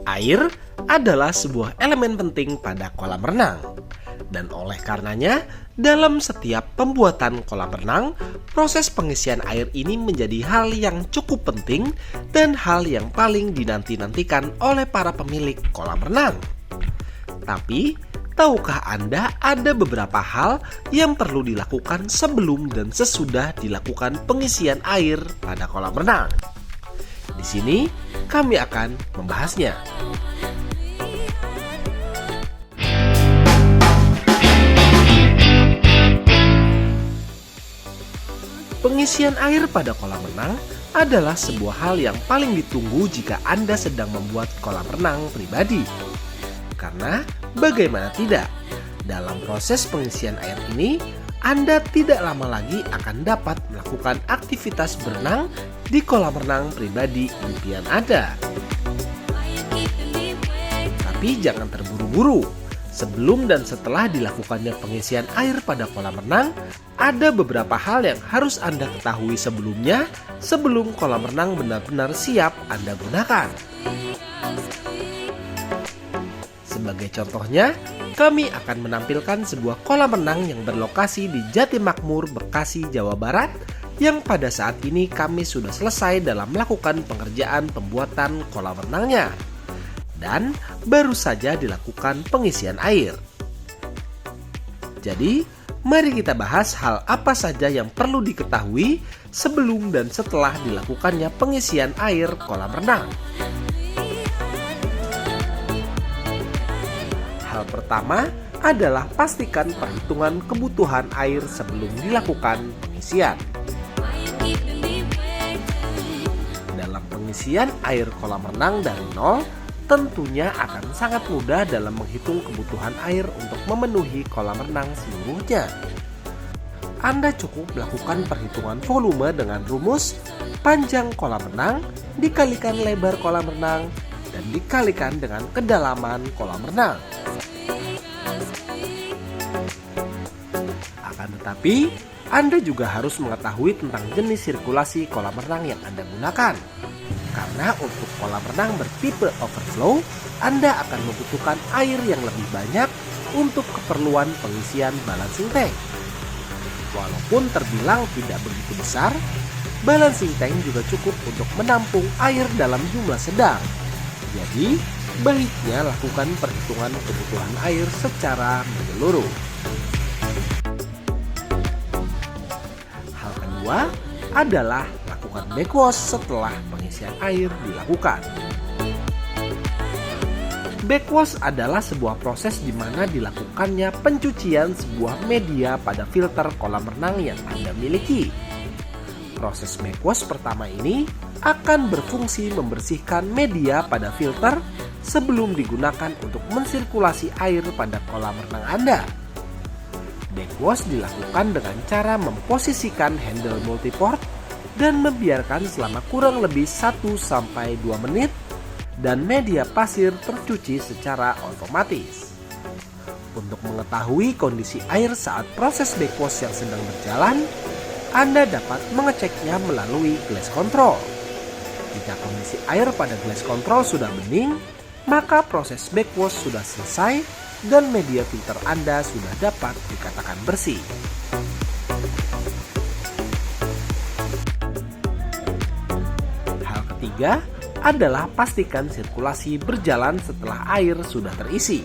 Air adalah sebuah elemen penting pada kolam renang. Dan oleh karenanya, dalam setiap pembuatan kolam renang, proses pengisian air ini menjadi hal yang cukup penting dan hal yang paling dinanti-nantikan oleh para pemilik kolam renang. Tapi, tahukah Anda ada beberapa hal yang perlu dilakukan sebelum dan sesudah dilakukan pengisian air pada kolam renang? Di sini, kami akan membahasnya. Pengisian air pada kolam renang adalah sebuah hal yang paling ditunggu jika Anda sedang membuat kolam renang pribadi. Karena bagaimana tidak, dalam proses pengisian air ini, Anda tidak lama lagi akan dapat melakukan aktivitas berenang di kolam renang pribadi impian Anda. Tapi jangan terburu-buru. Sebelum dan setelah dilakukannya pengisian air pada kolam renang, ada beberapa hal yang harus Anda ketahui sebelumnya sebelum kolam renang benar-benar siap Anda gunakan. Sebagai contohnya, kami akan menampilkan sebuah kolam renang yang berlokasi di Jatimakmur, Bekasi, Jawa Barat, yang pada saat ini kami sudah selesai dalam melakukan pengerjaan pembuatan kolam renangnya. Dan baru saja dilakukan pengisian air. Jadi, mari kita bahas hal apa saja yang perlu diketahui sebelum dan setelah dilakukannya pengisian air kolam renang. Hal pertama adalah pastikan perhitungan kebutuhan air sebelum dilakukan pengisian. Dalam pengisian air kolam renang dari nol, tentunya akan sangat mudah dalam menghitung kebutuhan air untuk memenuhi kolam renang seluruhnya. Anda cukup melakukan perhitungan volume dengan rumus panjang kolam renang dikalikan lebar kolam renang dan dikalikan dengan kedalaman kolam renang. Akan tetapi, Anda juga harus mengetahui tentang jenis sirkulasi kolam renang yang Anda gunakan. Karena untuk kolam renang bertipe overflow, Anda akan membutuhkan air yang lebih banyak untuk keperluan pengisian balancing tank. Walaupun terbilang tidak begitu besar, balancing tank juga cukup untuk menampung air dalam jumlah sedang. Jadi, baiknya lakukan perhitungan kebutuhan air secara menyeluruh. Hal kedua adalah lakukan backwash setelah pengisian air dilakukan. Backwash adalah sebuah proses di mana dilakukannya pencucian sebuah media pada filter kolam renang yang Anda miliki. Proses backwash pertama ini akan berfungsi membersihkan media pada filter sebelum digunakan untuk mensirkulasi air pada kolam renang Anda. Backwash dilakukan dengan cara memposisikan handle multiport dan membiarkan selama kurang lebih 1-2 menit dan media pasir tercuci secara otomatis. Untuk mengetahui kondisi air saat proses backwash yang sedang berjalan, Anda dapat mengeceknya melalui glass control. Jika kondisi air pada glass control sudah bening, maka proses backwash sudah selesai dan media filter Anda sudah dapat dikatakan bersih. Hal ketiga adalah pastikan sirkulasi berjalan setelah air sudah terisi.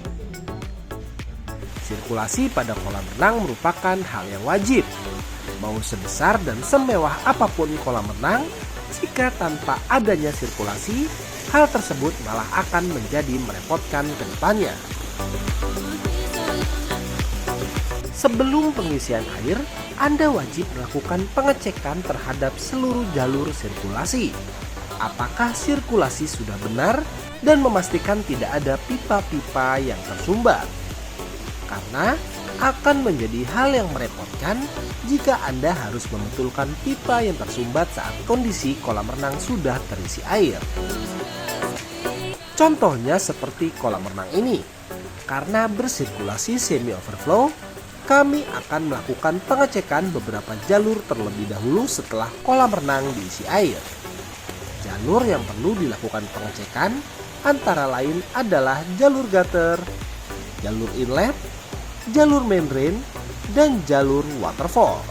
Sirkulasi pada kolam renang merupakan hal yang wajib. Mau sebesar dan semewah apapun kolam renang, jika tanpa adanya sirkulasi, hal tersebut malah akan menjadi merepotkan ke depannya. Sebelum pengisian air, Anda wajib melakukan pengecekan terhadap seluruh jalur sirkulasi. Apakah sirkulasi sudah benar dan memastikan tidak ada pipa-pipa yang tersumbat. Karena akan menjadi hal yang merepotkan jika Anda harus membetulkan pipa yang tersumbat saat kondisi kolam renang sudah terisi air. Contohnya seperti kolam renang ini. Karena bersirkulasi semi overflow, kami akan melakukan pengecekan beberapa jalur terlebih dahulu setelah kolam renang diisi air. Jalur yang perlu dilakukan pengecekan antara lain adalah jalur gutter, jalur inlet, jalur main drain, dan jalur waterfall.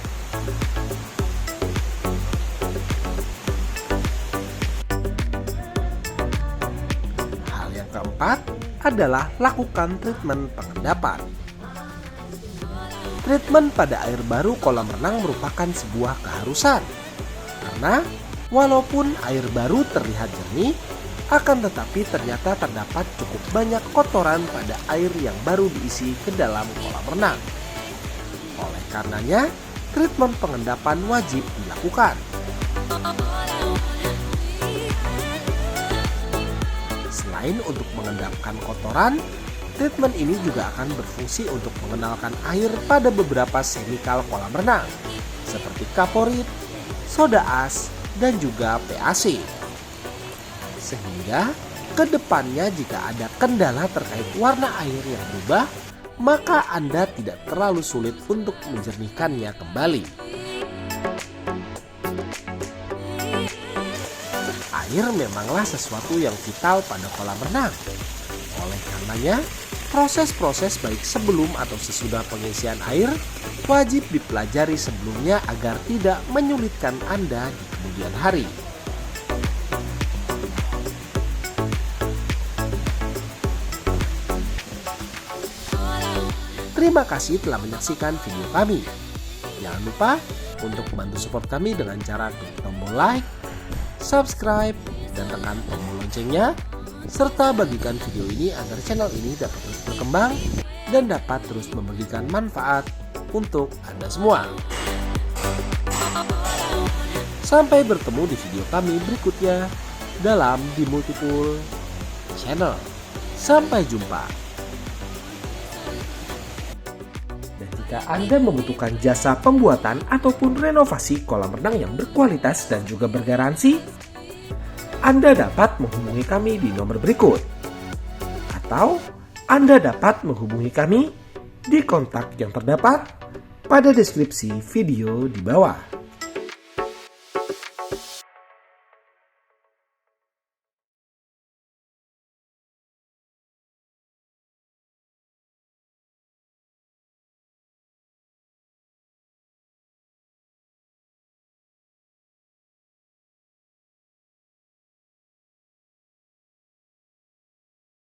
Hal yang keempat adalah lakukan treatment pengendapan. Treatment pada air baru kolam renang merupakan sebuah keharusan. Karena walaupun air baru terlihat jernih, akan tetapi ternyata terdapat cukup banyak kotoran pada air yang baru diisi ke dalam kolam renang. Oleh karenanya, treatment pengendapan wajib dilakukan. Selain untuk mengendapkan kotoran, treatment ini juga akan berfungsi untuk mengenalkan air pada beberapa chemical kolam renang, seperti kaporit, soda as, dan juga PAC. Sehingga kedepannya jika ada kendala terkait warna air yang berubah, maka Anda tidak terlalu sulit untuk menjernihkannya kembali. Air memanglah sesuatu yang vital pada kolam renang. Oleh karenanya, proses-proses baik sebelum atau sesudah pengisian air wajib dipelajari sebelumnya agar tidak menyulitkan Anda di kemudian hari. Terima kasih telah menyaksikan video kami. Jangan lupa untuk bantu support kami dengan cara klik tombol like, subscribe, dan tekan tombol loncengnya, serta bagikan video ini agar channel ini dapat terus berkembang dan dapat terus memberikan manfaat untuk Anda semua. Sampai bertemu di video kami berikutnya dalam The Multipool Channel. Sampai jumpa. Dan jika Anda membutuhkan jasa pembuatan ataupun renovasi kolam renang yang berkualitas dan juga bergaransi, Anda dapat menghubungi kami di nomor berikut. Atau Anda dapat menghubungi kami di kontak yang terdapat pada deskripsi video di bawah.